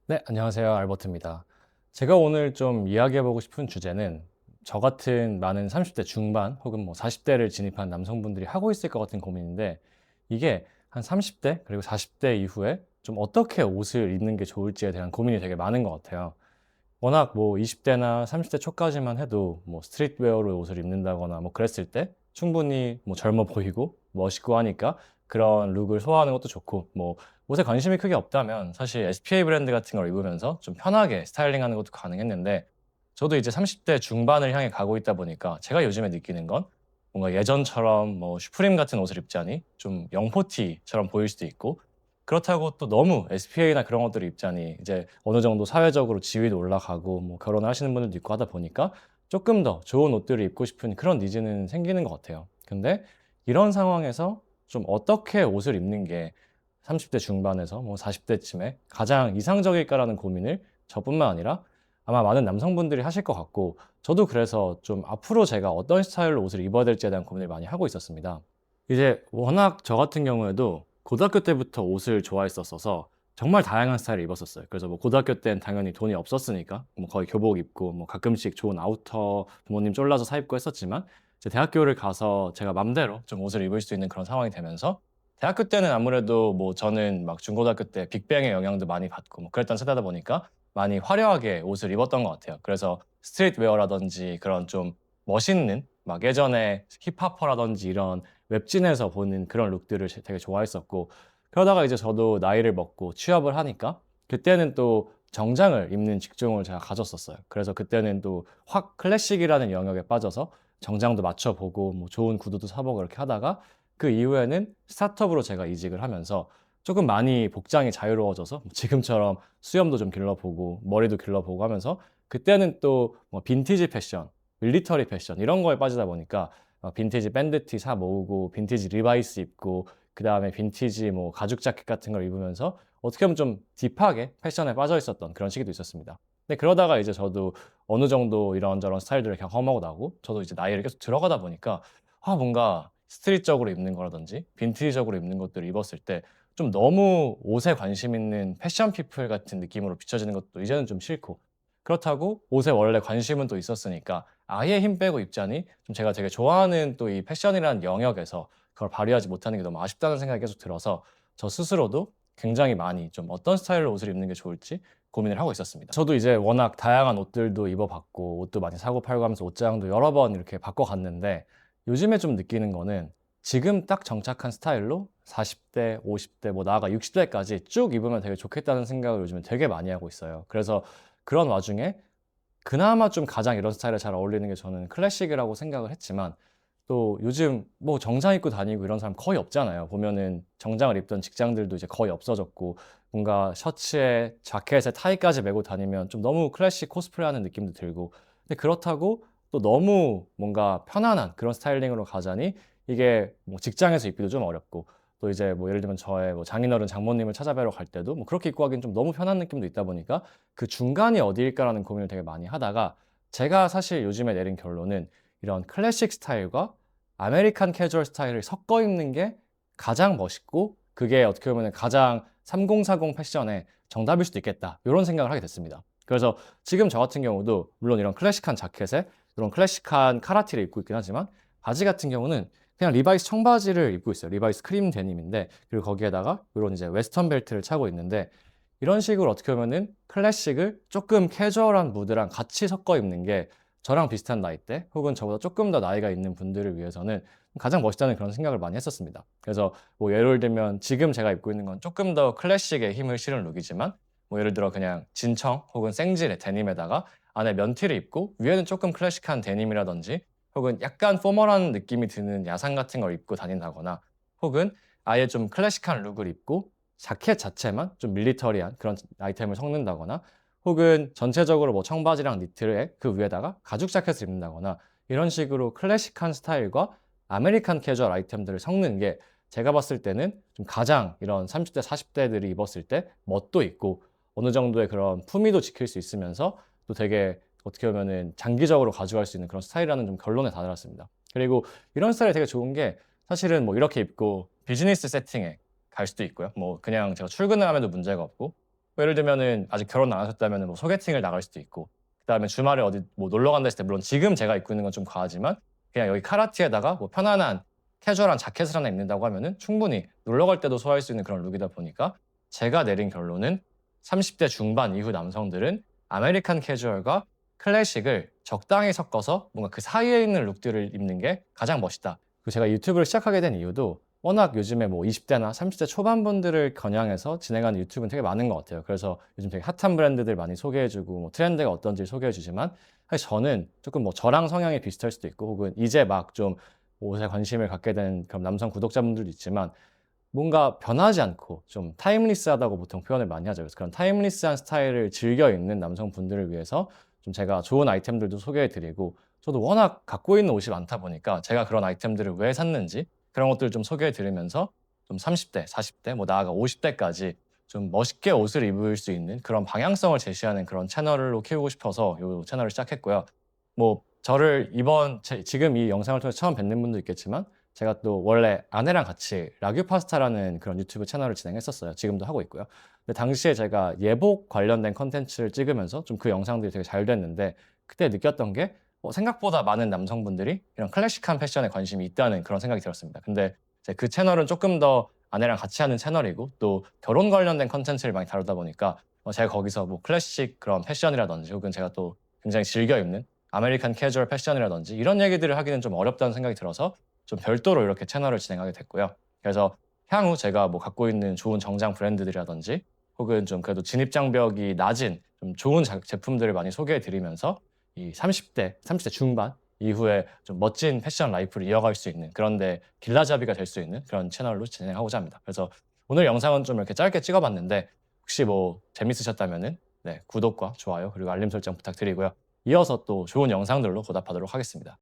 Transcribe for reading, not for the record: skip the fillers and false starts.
네, 안녕하세요. 알버트입니다. 제가 오늘 좀 이야기해보고 싶은 주제는 저 같은 많은 30대 중반 혹은 뭐 40대를 진입한 남성분들이 하고 있을 것 같은 고민인데 이게 한 30대 그리고 40대 이후에 좀 어떻게 옷을 입는 게 좋을지에 대한 고민이 되게 많은 것 같아요. 워낙 뭐 20대나 30대 초까지만 해도 뭐 스트릿웨어로 옷을 입는다거나 뭐 그랬을 때 충분히 뭐 젊어 보이고 멋있고 하니까 그런 룩을 소화하는 것도 좋고 뭐 옷에 관심이 크게 없다면 사실 SPA 브랜드 같은 걸 입으면서 좀 편하게 스타일링하는 것도 가능했는데 저도 이제 30대 중반을 향해 가고 있다 보니까 제가 요즘에 느끼는 건 뭔가 예전처럼 뭐 슈프림 같은 옷을 입자니 좀 영포티처럼 보일 수도 있고 그렇다고 또 너무 SPA나 그런 것들을 입자니 이제 어느 정도 사회적으로 지위도 올라가고 뭐 결혼을 하시는 분들도 있고 하다 보니까 조금 더 좋은 옷들을 입고 싶은 그런 니즈는 생기는 것 같아요. 근데 이런 상황에서 좀 어떻게 옷을 입는 게 30대 중반에서 뭐 40대쯤에 가장 이상적일까라는 고민을 저뿐만 아니라 아마 많은 남성분들이 하실 것 같고 저도 그래서 좀 앞으로 제가 어떤 스타일로 옷을 입어야 될지에 대한 고민을 많이 하고 있었습니다. 이제 워낙 저 같은 경우에도 고등학교 때부터 옷을 좋아했었어서 정말 다양한 스타일을 입었었어요. 그래서 뭐 고등학교 때는 당연히 돈이 없었으니까 뭐 거의 교복 입고 뭐 가끔씩 좋은 아우터 부모님 쫄라서 사 입고 했었지만 이제 대학교를 가서 제가 맘대로 좀 옷을 입을 수 있는 그런 상황이 되면서 대학교 때는 아무래도 뭐 저는 막 중고등학교 때 빅뱅의 영향도 많이 받고 뭐 그랬던 세대다 보니까 많이 화려하게 옷을 입었던 것 같아요. 그래서 스트릿웨어라든지 그런 좀 멋있는 막 예전에 힙합퍼라든지 이런 웹진에서 보는 그런 룩들을 되게 좋아했었고 그러다가 이제 저도 나이를 먹고 취업을 하니까 그때는 또 정장을 입는 직종을 제가 가졌었어요. 그래서 그때는 또 확 클래식이라는 영역에 빠져서 정장도 맞춰보고 뭐 좋은 구두도 사보고 이렇게 하다가 그 이후에는 스타트업으로 제가 이직을 하면서 조금 많이 복장이 자유로워져서 지금처럼 수염도 좀 길러보고 머리도 길러보고 하면서 그때는 또 뭐 빈티지 패션, 밀리터리 패션 이런 거에 빠지다 보니까 빈티지 밴드티 사 모으고 빈티지 리바이스 입고 그다음에 빈티지 뭐 가죽 자켓 같은 걸 입으면서 어떻게 보면 좀 딥하게 패션에 빠져 있었던 그런 시기도 있었습니다. 근데 그러다가 이제 저도 어느 정도 이런저런 스타일들을 경험하고 나고 저도 이제 나이를 계속 들어가다 보니까 뭔가 스트릿적으로 입는 거라든지 빈티지적으로 입는 것들을 입었을 때 좀 너무 옷에 관심 있는 패션 피플 같은 느낌으로 비춰지는 것도 이제는 좀 싫고 그렇다고 옷에 원래 관심은 또 있었으니까 아예 힘 빼고 입자니 좀 제가 되게 좋아하는 또 이 패션이라는 영역에서 그걸 발휘하지 못하는 게 너무 아쉽다는 생각이 계속 들어서 저 스스로도 굉장히 많이 좀 어떤 스타일로 옷을 입는 게 좋을지 고민을 하고 있었습니다. 저도 이제 워낙 다양한 옷들도 입어봤고 옷도 많이 사고 팔고 하면서 옷장도 여러 번 이렇게 바꿔갔는데 요즘에 좀 느끼는 거는 지금 딱 정착한 스타일로 40대, 50대, 뭐 나아가 60대까지 쭉 입으면 되게 좋겠다는 생각을 요즘에 되게 많이 하고 있어요. 그래서 그런 와중에 그나마 좀 가장 이런 스타일에 잘 어울리는 게 저는 클래식이라고 생각을 했지만 또 요즘 뭐 정장 입고 다니고 이런 사람 거의 없잖아요. 보면은 정장을 입던 직장들도 이제 거의 없어졌고 뭔가 셔츠에 자켓에 타이까지 메고 다니면 좀 너무 클래식 코스프레하는 느낌도 들고 근데 그렇다고 또 너무 뭔가 편안한 그런 스타일링으로 가자니 이게 뭐 직장에서 입기도 좀 어렵고 또 이제 뭐 예를 들면 저의 뭐 장인어른 장모님을 찾아뵈러 갈 때도 뭐 그렇게 입고 가기엔 좀 너무 편한 느낌도 있다 보니까 그 중간이 어디일까라는 고민을 되게 많이 하다가 제가 사실 요즘에 내린 결론은 이런 클래식 스타일과 아메리칸 캐주얼 스타일을 섞어 입는 게 가장 멋있고 그게 어떻게 보면 가장 3040 패션의 정답일 수도 있겠다. 이런 생각을 하게 됐습니다. 그래서 지금 저 같은 경우도 물론 이런 클래식한 자켓에 이런 클래식한 카라티를 입고 있긴 하지만 바지 같은 경우는 그냥 리바이스 청바지를 입고 있어요. 리바이스 크림 데님인데 그리고 거기에다가 이런 이제 웨스턴 벨트를 차고 있는데 이런 식으로 어떻게 보면은 클래식을 조금 캐주얼한 무드랑 같이 섞어 입는 게 저랑 비슷한 나이대 혹은 저보다 조금 더 나이가 있는 분들을 위해서는 가장 멋있다는 그런 생각을 많이 했었습니다. 그래서 뭐 예를 들면 지금 제가 입고 있는 건 조금 더 클래식에 힘을 실은 룩이지만 뭐 예를 들어 그냥 진청 혹은 생질의 데님에다가 안에 면티를 입고 위에는 조금 클래식한 데님이라든지 혹은 약간 포멀한 느낌이 드는 야상 같은 걸 입고 다닌다거나 혹은 아예 좀 클래식한 룩을 입고 자켓 자체만 좀 밀리터리한 그런 아이템을 섞는다거나 혹은 전체적으로 뭐 청바지랑 니트에 그 위에다가 가죽 자켓을 입는다거나 이런 식으로 클래식한 스타일과 아메리칸 캐주얼 아이템들을 섞는 게 제가 봤을 때는 좀 가장 이런 30대, 40대들이 입었을 때 멋도 있고 어느 정도의 그런 품위도 지킬 수 있으면서 또 되게 어떻게 보면은 장기적으로 가져갈 수 있는 그런 스타일이라는 좀 결론에 다다랐습니다. 그리고 이런 스타일이 되게 좋은 게 사실은 뭐 이렇게 입고 비즈니스 세팅에 갈 수도 있고요. 뭐 그냥 제가 출근을 하면도 문제가 없고 뭐 예를 들면은 아직 결혼 안 하셨다면은 뭐 소개팅을 나갈 수도 있고, 그다음에 주말에 어디 뭐 놀러 간다 했을 때 물론 지금 제가 입고 있는 건 좀 과하지만 그냥 여기 카라티에다가 뭐 편안한 캐주얼한 자켓을 하나 입는다고 하면은 충분히 놀러 갈 때도 소화할 수 있는 그런 룩이다 보니까 제가 내린 결론은 30대 중반 이후 남성들은 아메리칸 캐주얼과 클래식을 적당히 섞어서 뭔가 그 사이에 있는 룩들을 입는 게 가장 멋있다. 그리고 제가 유튜브를 시작하게 된 이유도 워낙 요즘에 뭐 20대나 30대 초반 분들을 겨냥해서 진행하는 유튜브는 되게 많은 것 같아요. 그래서 요즘 되게 핫한 브랜드들 많이 소개해주고 뭐 트렌드가 어떤지 소개해주지만 사실 저는 조금 뭐 저랑 성향이 비슷할 수도 있고 혹은 이제 막 좀 옷에 관심을 갖게 된 그런 남성 구독자분들도 있지만 뭔가 변하지 않고 좀 타임리스하다고 보통 표현을 많이 하죠. 그래서 그런 타임리스한 스타일을 즐겨 입는 남성분들을 위해서 좀 제가 좋은 아이템들도 소개해 드리고 저도 워낙 갖고 있는 옷이 많다 보니까 제가 그런 아이템들을 왜 샀는지 그런 것들을 좀 소개해 드리면서 좀 30대, 40대, 뭐 나아가 50대까지 좀 멋있게 옷을 입을 수 있는 그런 방향성을 제시하는 그런 채널로 키우고 싶어서 요 채널을 시작했고요. 뭐 저를 지금 이 영상을 통해서 처음 뵙는 분도 있겠지만 제가 또 원래 아내랑 같이 라규 파스타라는 그런 유튜브 채널을 진행했었어요. 지금도 하고 있고요. 근데 당시에 제가 예복 관련된 컨텐츠를 찍으면서 좀 그 영상들이 되게 잘 됐는데 그때 느꼈던 게 생각보다 많은 남성분들이 이런 클래식한 패션에 관심이 있다는 그런 생각이 들었습니다. 근데 이제 그 채널은 조금 더 아내랑 같이 하는 채널이고 또 결혼 관련된 컨텐츠를 많이 다루다 보니까 제가 거기서 뭐 클래식 그런 패션이라든지 혹은 제가 또 굉장히 즐겨 입는 아메리칸 캐주얼 패션이라든지 이런 얘기들을 하기는 좀 어렵다는 생각이 들어서 좀 별도로 이렇게 채널을 진행하게 됐고요. 그래서 향후 제가 뭐 갖고 있는 좋은 정장 브랜드들이라든지 혹은 좀 그래도 진입 장벽이 낮은 좀 좋은 제품들을 많이 소개해 드리면서 이 30대 중반 이후에 좀 멋진 패션 라이프를 이어갈 수 있는 그런 데 길라잡이가 될 수 있는 그런 채널로 진행하고자 합니다. 그래서 오늘 영상은 좀 이렇게 짧게 찍어 봤는데 혹시 뭐 재밌으셨다면은 네, 구독과 좋아요 그리고 알림 설정 부탁드리고요. 이어서 또 좋은 영상들로 보답하도록 하겠습니다.